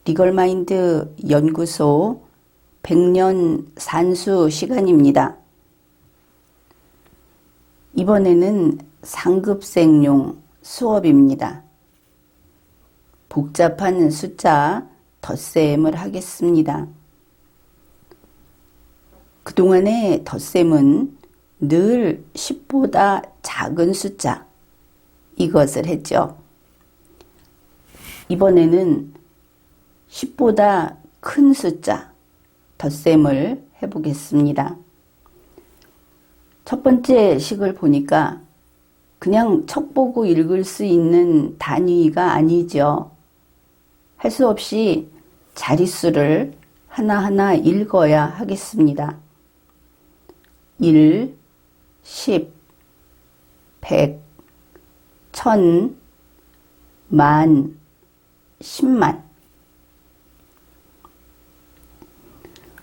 리걸마인드 연구소 100년 산수 시간입니다. 이번에는 상급생용 수업입니다. 복잡한 숫자 덧셈을 하겠습니다. 그동안의 덧셈은 늘 10보다 작은 숫자 이것을 했죠. 이번에는 10보다 큰 숫자 덧셈을 해보겠습니다. 첫 번째 식을 보니까 그냥 척 보고 읽을 수 있는 단위가 아니죠. 할 수 없이 자릿수를 하나하나 읽어야 하겠습니다. 1, 10, 100, 1000, 만, 10만,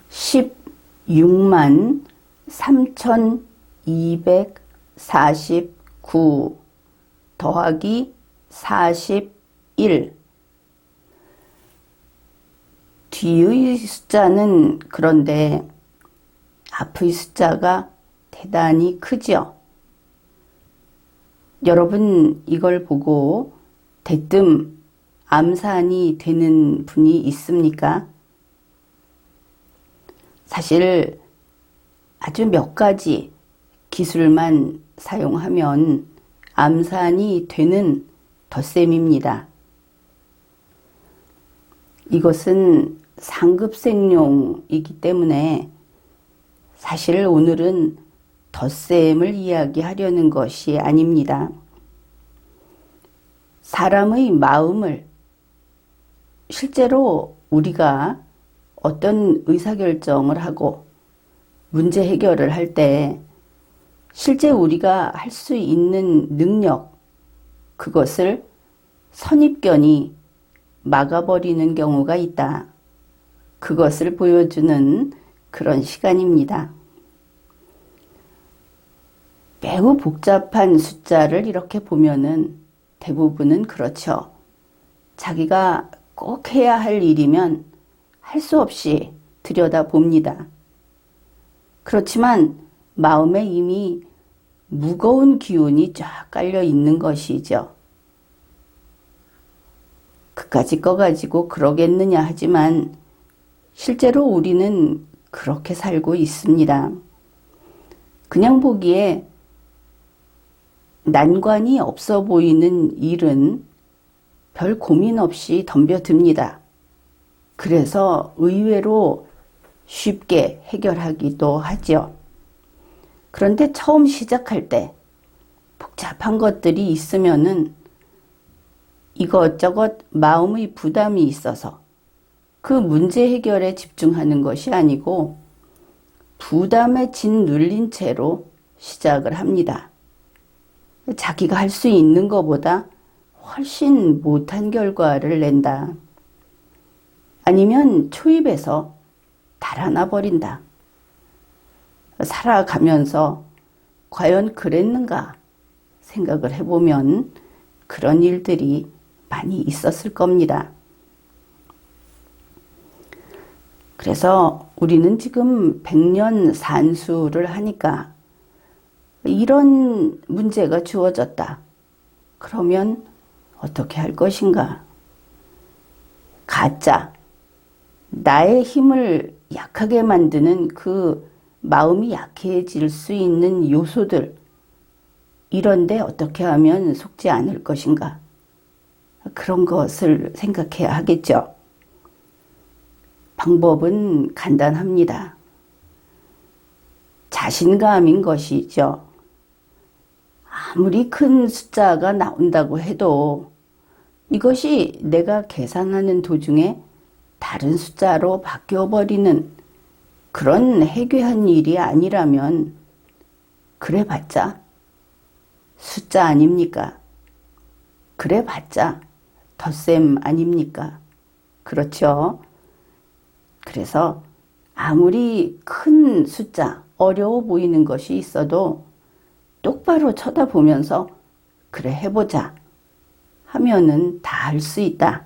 16만 3249 더하기 41. 뒤의 숫자는 그런데 앞의 숫자가 대단히 크죠. 여러분 이걸 보고 대뜸 암산이 되는 분이 있습니까? 사실 아주 몇 가지 기술만 사용하면 암산이 되는 덧셈입니다. 이것은 상급생용이기 때문에 사실 오늘은 덧셈을 이야기하려는 것이 아닙니다. 사람의 마음을 실제로 우리가 어떤 의사결정을 하고 문제 해결을 할 때 실제 우리가 할 수 있는 능력, 그것을 선입견이 막아버리는 경우가 있다. 그것을 보여주는 그런 시간입니다. 매우 복잡한 숫자를 이렇게 보면은 대부분은 그렇죠. 자기가 꼭 해야 할 일이면 할 수 없이 들여다봅니다. 그렇지만 마음에 이미 무거운 기운이 쫙 깔려 있는 것이죠. 그까짓 거 가지고 그러겠느냐 하지만 실제로 우리는 그렇게 살고 있습니다. 그냥 보기에 난관이 없어 보이는 일은 별 고민 없이 덤벼듭니다. 그래서 의외로 쉽게 해결하기도 하죠. 그런데 처음 시작할 때 복잡한 것들이 있으면은 이것저것 마음의 부담이 있어서 그 문제 해결에 집중하는 것이 아니고 부담에 짓눌린 채로 시작을 합니다. 자기가 할 수 있는 것보다 훨씬 못한 결과를 낸다. 아니면 초입에서 달아나 버린다. 살아가면서 과연 그랬는가 생각을 해보면 그런 일들이 많이 있었을 겁니다. 그래서 우리는 지금 100년 산수를 하니까 이런 문제가 주어졌다. 그러면 어떻게 할 것인가? 가짜, 나의 힘을 약하게 만드는 그 마음이 약해질 수 있는 요소들, 이런데 어떻게 하면 속지 않을 것인가? 그런 것을 생각해야 하겠죠. 방법은 간단합니다. 자신감인 것이죠. 아무리 큰 숫자가 나온다고 해도 이것이 내가 계산하는 도중에 다른 숫자로 바뀌어버리는 그런 해괴한 일이 아니라면 그래봤자 숫자 아닙니까? 그래봤자 덧셈 아닙니까? 그렇죠? 그래서 아무리 큰 숫자, 어려워 보이는 것이 있어도 똑바로 쳐다보면서 그래 해보자 하면은 다 할 수 있다.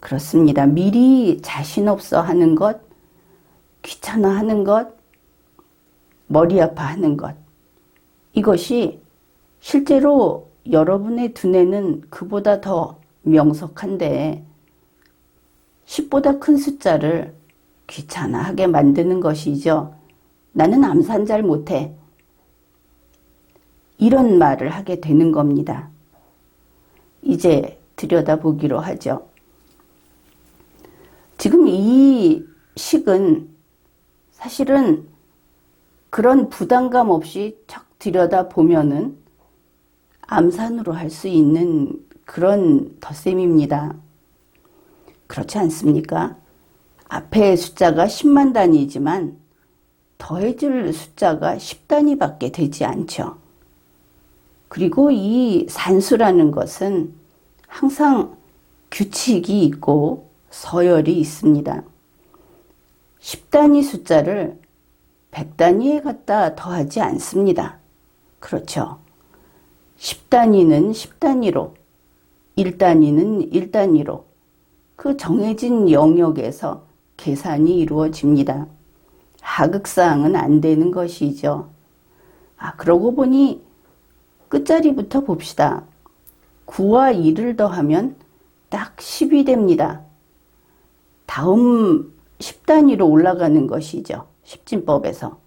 그렇습니다. 미리 자신 없어 하는 것, 귀찮아 하는 것, 머리 아파 하는 것. 이것이 실제로 여러분의 두뇌는 그보다 더 명석한데 10보다 큰 숫자를 귀찮아하게 만드는 것이죠. 나는 암산 잘 못해. 이런 말을 하게 되는 겁니다. 이제 들여다보기로 하죠. 지금 이 식은 사실은 그런 부담감 없이 척 들여다보면은 암산으로 할 수 있는 그런 덧셈입니다. 그렇지 않습니까? 앞에 숫자가 10만 단위지만 더해줄 숫자가 10단위밖에 되지 않죠. 그리고 이 산수라는 것은 항상 규칙이 있고 서열이 있습니다. 10단위 숫자를 100단위에 갖다 더하지 않습니다. 그렇죠. 10단위는 10단위로, 1단위는 1단위로 그 정해진 영역에서 계산이 이루어집니다. 하극상은 안 되는 것이죠. 그러고 보니 끝자리부터 봅시다. 9와 2를 더하면 딱 10이 됩니다. 다음 10단위로 올라가는 것이죠. 십진법에서.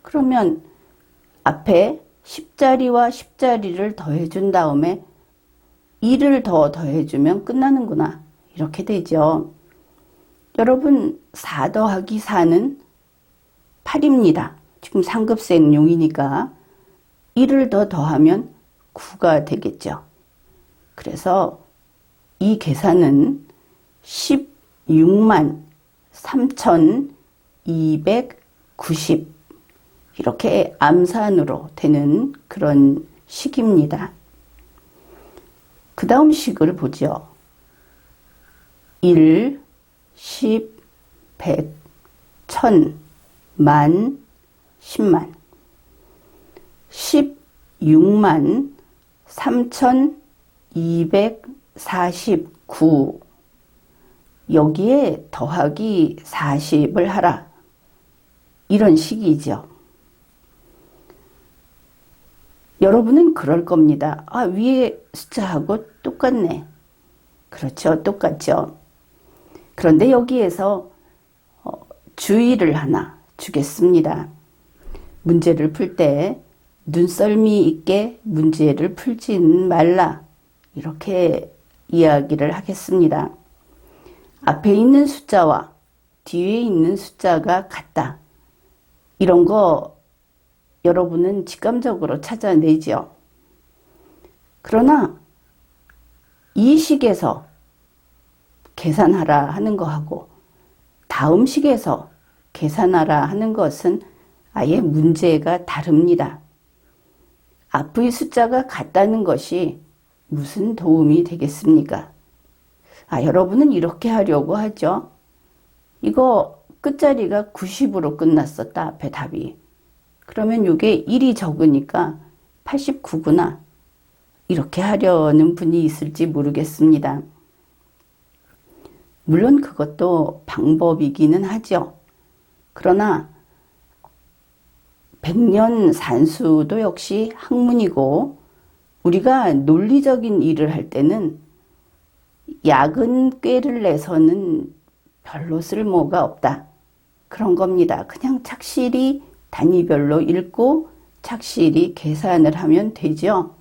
그러면 앞에 10자리와 10자리를 더해준 다음에 2를 더 더해주면 끝나는구나. 이렇게 되죠. 여러분 4 더하기 4는 8입니다. 지금 상급생용이니까 1을 더 더하면 9가 되겠죠. 그래서 이 계산은 16만 3,290 이렇게 암산으로 되는 그런 식입니다. 그 다음 식을 보죠. 1, 10, 100, 1000, 만, 10만 16만 3,249 여기에 더하기 40을 하라. 이런 식이죠. 여러분은 그럴 겁니다. 위에 숫자하고 똑같네. 그렇죠. 똑같죠. 그런데 여기에서 주의를 하나 주겠습니다. 문제를 풀 때 눈썰미 있게 문제를 풀지는 말라. 이렇게 이야기를 하겠습니다. 앞에 있는 숫자와 뒤에 있는 숫자가 같다. 이런 거 여러분은 직감적으로 찾아내죠. 그러나 이 식에서 계산하라 하는 거하고 다음 식에서 계산하라 하는 것은 아예 문제가 다릅니다. 앞의 숫자가 같다는 것이 무슨 도움이 되겠습니까? 여러분은 이렇게 하려고 하죠. 이거 끝자리가 90으로 끝났었다. 앞에 답이. 그러면 이게 1이 적으니까 89구나. 이렇게 하려는 분이 있을지 모르겠습니다. 물론 그것도 방법이기는 하죠. 그러나 백년산수도 역시 학문이고 우리가 논리적인 일을 할 때는 약은 꾀를 내서는 별로 쓸모가 없다. 그런 겁니다. 그냥 착실히 단위별로 읽고 착실히 계산을 하면 되죠.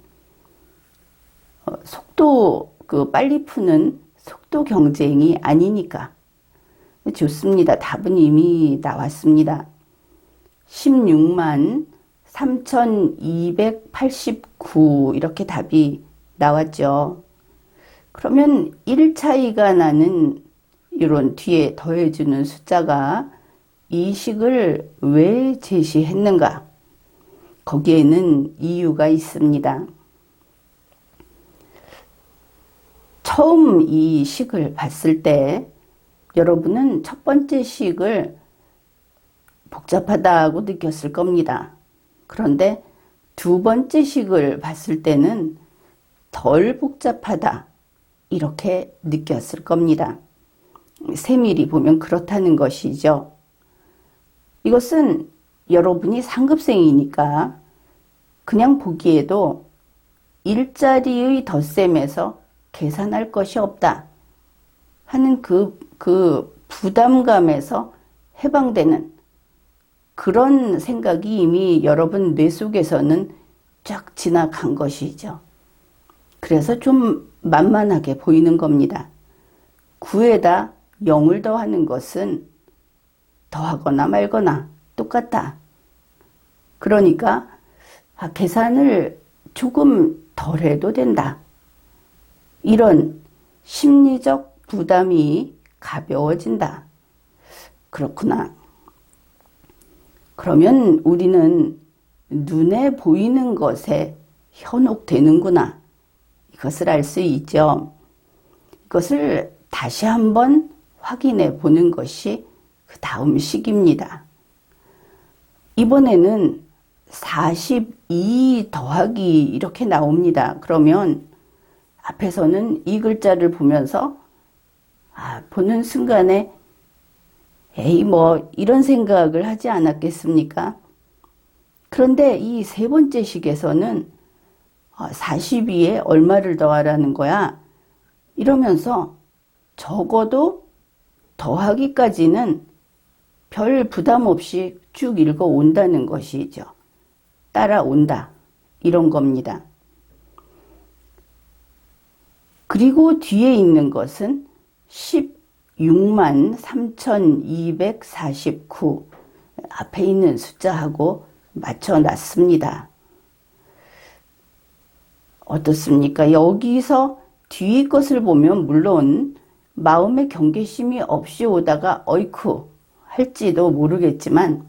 속도 빨리 푸는 속도 경쟁이 아니니까. 좋습니다. 답은 이미 나왔습니다. 16만 3,289 이렇게 답이 나왔죠. 그러면 1 차이가 나는 이런 뒤에 더해주는 숫자가 이 식을 왜 제시했는가? 거기에는 이유가 있습니다. 처음 이 식을 봤을 때 여러분은 첫 번째 식을 복잡하다고 느꼈을 겁니다. 그런데 두 번째 식을 봤을 때는 덜 복잡하다 이렇게 느꼈을 겁니다. 세밀히 보면 그렇다는 것이죠. 이것은 여러분이 상급생이니까 그냥 보기에도 일자리의 덧셈에서 계산할 것이 없다 하는 그 부담감에서 해방되는 그런 생각이 이미 여러분 뇌 속에서는 쫙 지나간 것이죠. 그래서 좀 만만하게 보이는 겁니다. 9에다 0을 더하는 것은 더하거나 말거나 똑같다. 그러니까 계산을 조금 덜 해도 된다. 이런 심리적 부담이 가벼워진다. 그렇구나. 그러면 우리는 눈에 보이는 것에 현혹되는구나. 이것을 알 수 있죠. 이것을 다시 한번 확인해 보는 것이 그 다음 식입니다. 이번에는 42 더하기 이렇게 나옵니다. 그러면 앞에서는 이 글자를 보면서 보는 순간에 에이 뭐 이런 생각을 하지 않았겠습니까? 그런데 이 세 번째 식에서는 42에 얼마를 더하라는 거야? 이러면서 적어도 더하기까지는 별 부담 없이 쭉 읽어 온다는 것이죠. 따라온다. 이런 겁니다. 그리고 뒤에 있는 것은 16만 3,249 앞에 있는 숫자하고 맞춰놨습니다. 어떻습니까? 여기서 뒤 것을 보면 물론 마음의 경계심이 없이 오다가 어이쿠 할지도 모르겠지만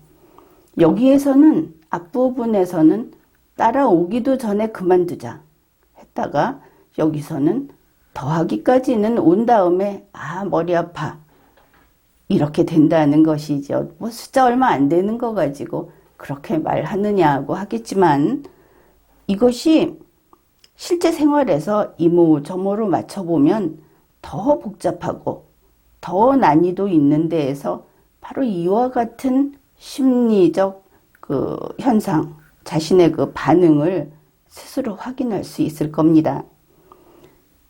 여기에서는 앞부분에서는 따라오기도 전에 그만두자 했다가 여기서는 더하기까지는 온 다음에 머리 아파 이렇게 된다는 것이죠. 뭐 숫자 얼마 안 되는 거 가지고 그렇게 말하느냐고 하겠지만 이것이 실제 생활에서 이모저모로 맞춰보면 더 복잡하고 더 난이도 있는 데에서 바로 이와 같은 심리적 그 현상, 자신의 그 반응을 스스로 확인할 수 있을 겁니다.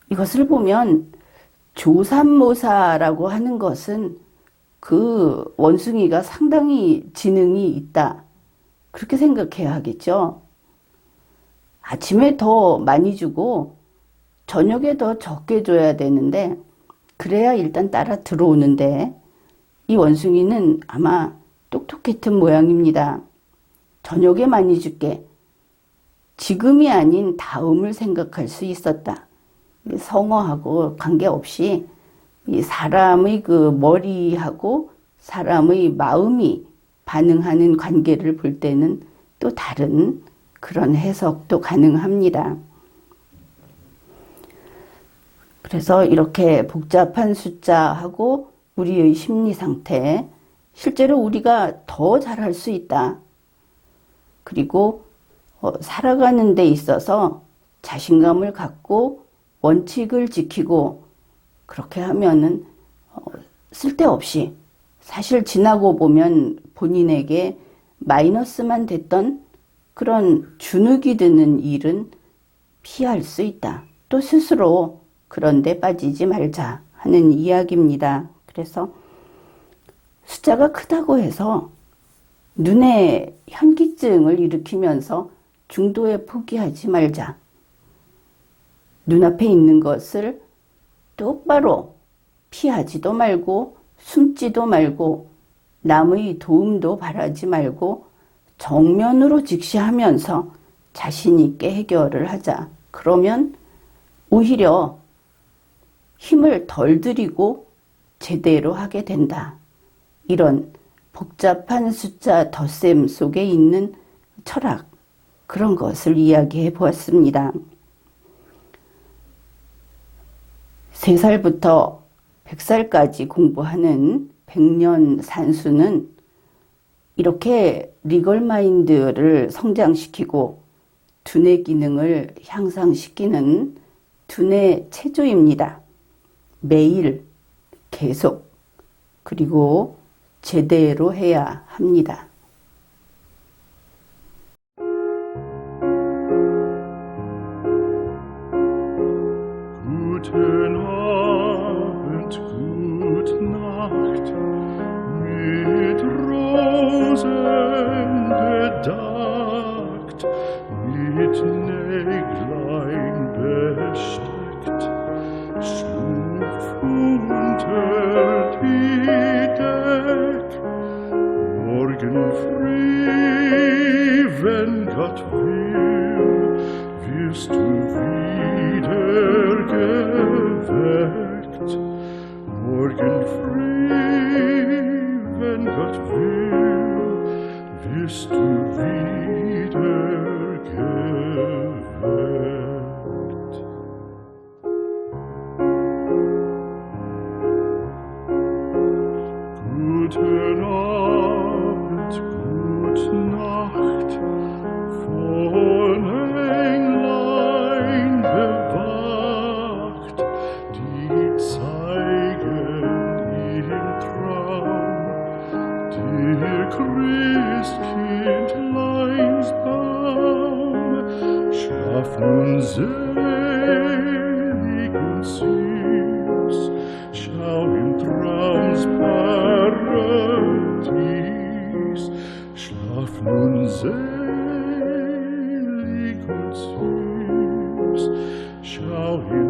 이것을 보면 조삼모사라고 하는 것은 그 원숭이가 상당히 지능이 있다. 그렇게 생각해야 하겠죠. 아침에 더 많이 주고 저녁에 더 적게 줘야 되는데 그래야 일단 따라 들어오는데 이 원숭이는 아마 똑똑했던 모양입니다. 저녁에 많이 줄게. 지금이 아닌 다음을 생각할 수 있었다. 성어하고 관계없이 이 사람의 그 머리하고 사람의 마음이 반응하는 관계를 볼 때는 또 다른 그런 해석도 가능합니다. 그래서 이렇게 복잡한 숫자하고 우리의 심리 상태, 실제로 우리가 더 잘할 수 있다. 그리고 살아가는 데 있어서 자신감을 갖고 원칙을 지키고 그렇게 하면은 쓸데없이 사실 지나고 보면 본인에게 마이너스만 됐던 그런 주눅이 드는 일은 피할 수 있다. 또 스스로 그런 데 빠지지 말자 하는 이야기입니다. 그래서 숫자가 크다고 해서 눈에 현기증을 일으키면서 중도에 포기하지 말자. 눈앞에 있는 것을 똑바로 피하지도 말고 숨지도 말고 남의 도움도 바라지 말고 정면으로 직시하면서 자신 있게 해결을 하자. 그러면 오히려 힘을 덜 들이고 제대로 하게 된다. 이런 복잡한 숫자 덧셈 속에 있는 철학, 그런 것을 이야기해 보았습니다. 3살부터 100살까지 공부하는 100년 산수는 이렇게 리걸 마인드를 성장시키고 두뇌 기능을 향상시키는 두뇌 체조입니다. 매일 계속 그리고 제대로 해야 합니다. Guten Abend, gute Nacht, mit Rosen bedeckt, mit Näglein besteckt, schlupf unter die Deck. Morgen früh, wenn Gott will, wirst du wieder geweckt. Morgen früh, wenn Gott will, wirst du wieder geweckt. Guten Abend, gute Nacht, von Englein bewacht, die zeigen im Traum dir Christkindleins Baum. Schlaf nun selig und süß, schau im Traums Paradies. Schlaf nun selig und süß, schau im